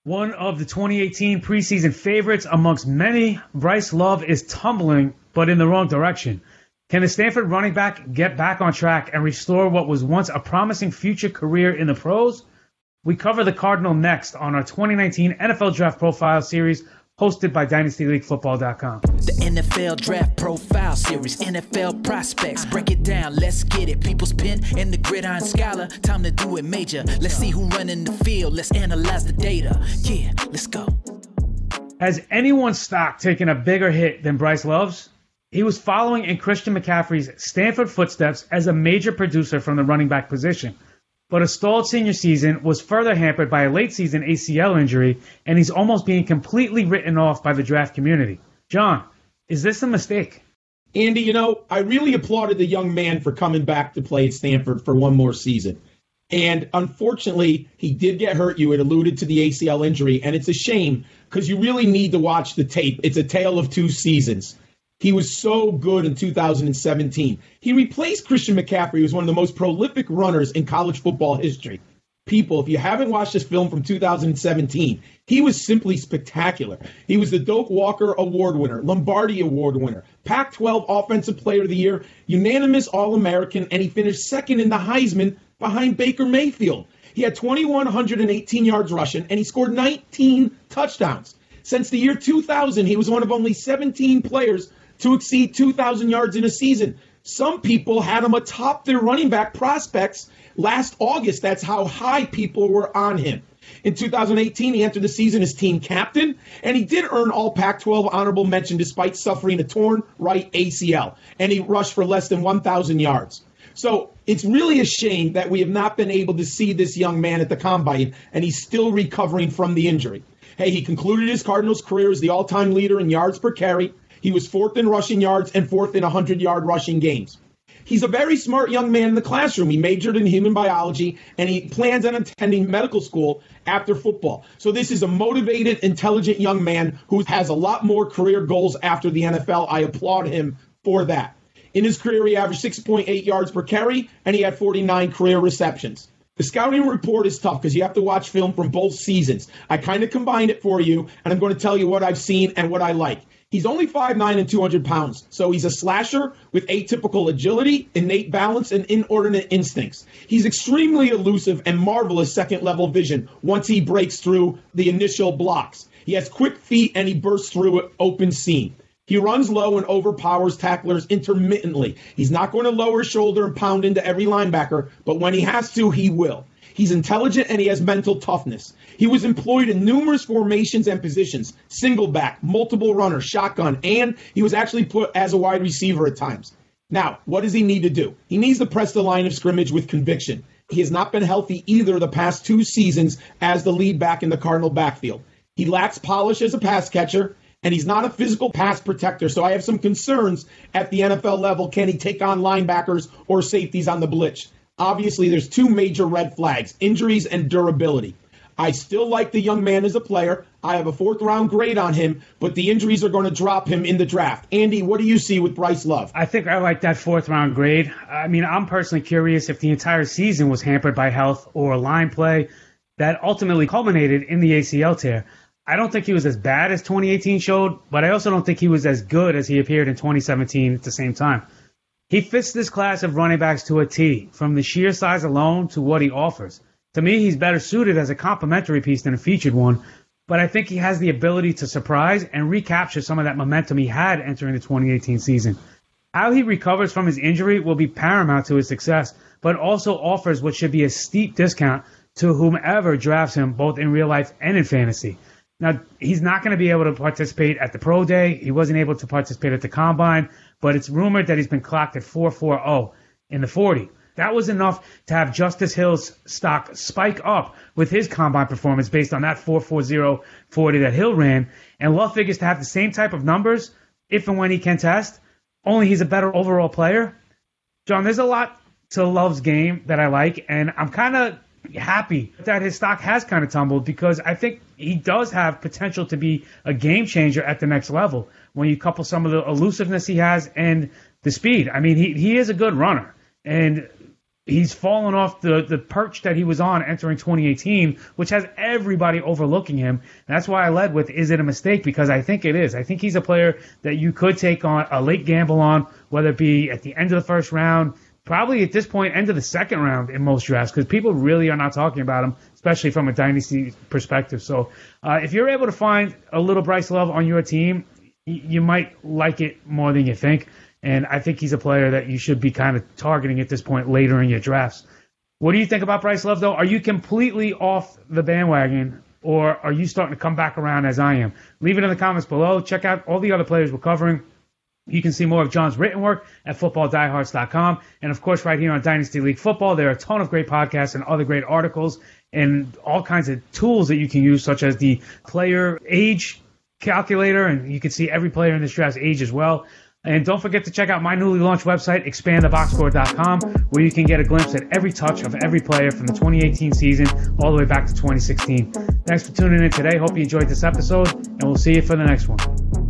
One of the 2018 preseason favorites amongst many, Bryce Love is tumbling, but in the wrong direction. Can the Stanford running back get back on track and restore what was once a promising future career in the pros? We cover the Cardinal next on our 2019 NFL Draft Profile series hosted by DynastyLeagueFootball.com. The NFL Draft Profile Series, NFL prospects, break it down, let's get it. People's pen and the gridiron scholar, time to do it major. Let's see who running the field, let's analyze the data. Yeah, let's go. Has anyone's stock taken a bigger hit than Bryce Love's? He was following in Christian McCaffrey's Stanford footsteps as a major producer from the running back position. But a stalled senior season was further hampered by a late season ACL injury, and he's almost being completely written off by the draft community. John, is this a mistake? Andy, I really applauded the young man for coming back to play at Stanford for one more season. And unfortunately, he did get hurt. You had alluded to the ACL injury, and it's a shame because you really need to watch the tape. It's a tale of two seasons. He was so good in 2017. He replaced Christian McCaffrey, who was one of the most prolific runners in college football history. People, if you haven't watched this film from 2017, he was simply spectacular. He was the Doak Walker Award winner, Lombardi Award winner, Pac-12 Offensive Player of the Year, unanimous All-American, and he finished second in the Heisman behind Baker Mayfield. He had 2,118 yards rushing, and he scored 19 touchdowns. Since the year 2000, he was one of only 17 players to exceed 2,000 yards in a season. Some people had him atop their running back prospects last August. That's how high people were on him. In 2018, he entered the season as team captain, and he did earn all Pac-12 honorable mention despite suffering a torn right ACL, and he rushed for less than 1,000 yards. So it's really a shame that we have not been able to see this young man at the combine, and he's still recovering from the injury. Hey, he concluded his Cardinals career as the all-time leader in yards per carry. He was fourth in rushing yards and fourth in 100-yard rushing games. He's a very smart young man in the classroom. He majored in human biology, and he plans on attending medical school after football. So this is a motivated, intelligent young man who has a lot more career goals after the NFL. I applaud him for that. In his career, he averaged 6.8 yards per carry, and he had 49 career receptions. The scouting report is tough because you have to watch film from both seasons. I kind of combined it for you, and I'm going to tell you what I've seen and what I like. He's only 5'9" and 200 pounds, so he's a slasher with atypical agility, innate balance, and inordinate instincts. He's extremely elusive and marvelous second-level vision once he breaks through the initial blocks. He has quick feet, and he bursts through an open seam. He runs low and overpowers tacklers intermittently. He's not going to lower his shoulder and pound into every linebacker, but when he has to, he will. He's intelligent and he has mental toughness. He was employed in numerous formations and positions, single back, multiple runner, shotgun, and he was actually put as a wide receiver at times. Now, what does he need to do? He needs to press the line of scrimmage with conviction. He has not been healthy either the past two seasons as the lead back in the Cardinal backfield. He lacks polish as a pass catcher, and he's not a physical pass protector, so I have some concerns at the NFL level. Can he take on linebackers or safeties on the blitz? Obviously, there's two major red flags, injuries and durability. I still like the young man as a player. I have a fourth-round grade on him, but the injuries are going to drop him in the draft. Andy, what do you see with Bryce Love? I think I like that fourth-round grade. I mean, I'm personally curious if the entire season was hampered by health or line play that ultimately culminated in the ACL tear. I don't think he was as bad as 2018 showed, but I also don't think he was as good as he appeared in 2017 at the same time. He fits this class of running backs to a T, from the sheer size alone to what he offers. To me, he's better suited as a complementary piece than a featured one, but I think he has the ability to surprise and recapture some of that momentum he had entering the 2018 season. How he recovers from his injury will be paramount to his success, but also offers what should be a steep discount to whomever drafts him both in real life and in fantasy. Now, he's not going to be able to participate at the pro day. He wasn't able to participate at the combine, but it's rumored that he's been clocked at 4.40 in the 40. That was enough to have Justice Hill's stock spike up with his combine performance based on that 4.40 40 that Hill ran. And Love figures to have the same type of numbers if and when he can test, only he's a better overall player. John, there's a lot to Love's game that I like, and I'm kind of happy that his stock has kind of tumbled because I think he does have potential to be a game changer at the next level when you couple some of the elusiveness he has and the speed. I mean, he is a good runner. And he's fallen off the perch that he was on entering 2018, which has everybody overlooking him. And that's why I led with, is it a mistake? Because I think it is. I think he's a player that you could take on a late gamble on, whether it be at the end of the first round, probably at this point, end of the second round in most drafts, because people really are not talking about him, especially from a dynasty perspective. So if you're able to find a little Bryce Love on your team, you might like it more than you think. And I think he's a player that you should be kind of targeting at this point later in your drafts. What do you think about Bryce Love, though? Are you completely off the bandwagon, or are you starting to come back around as I am? Leave it in the comments below. Check out all the other players we're covering. You can see more of John's written work at footballdiehards.com. And, of course, right here on Dynasty League Football, there are a ton of great podcasts and other great articles and all kinds of tools that you can use, such as the player age calculator, and you can see every player in this draft's age as well. And don't forget to check out my newly launched website, expandtheboxscore.com, where you can get a glimpse at every touch of every player from the 2018 season all the way back to 2016. Thanks for tuning in today. Hope you enjoyed this episode, and we'll see you for the next one.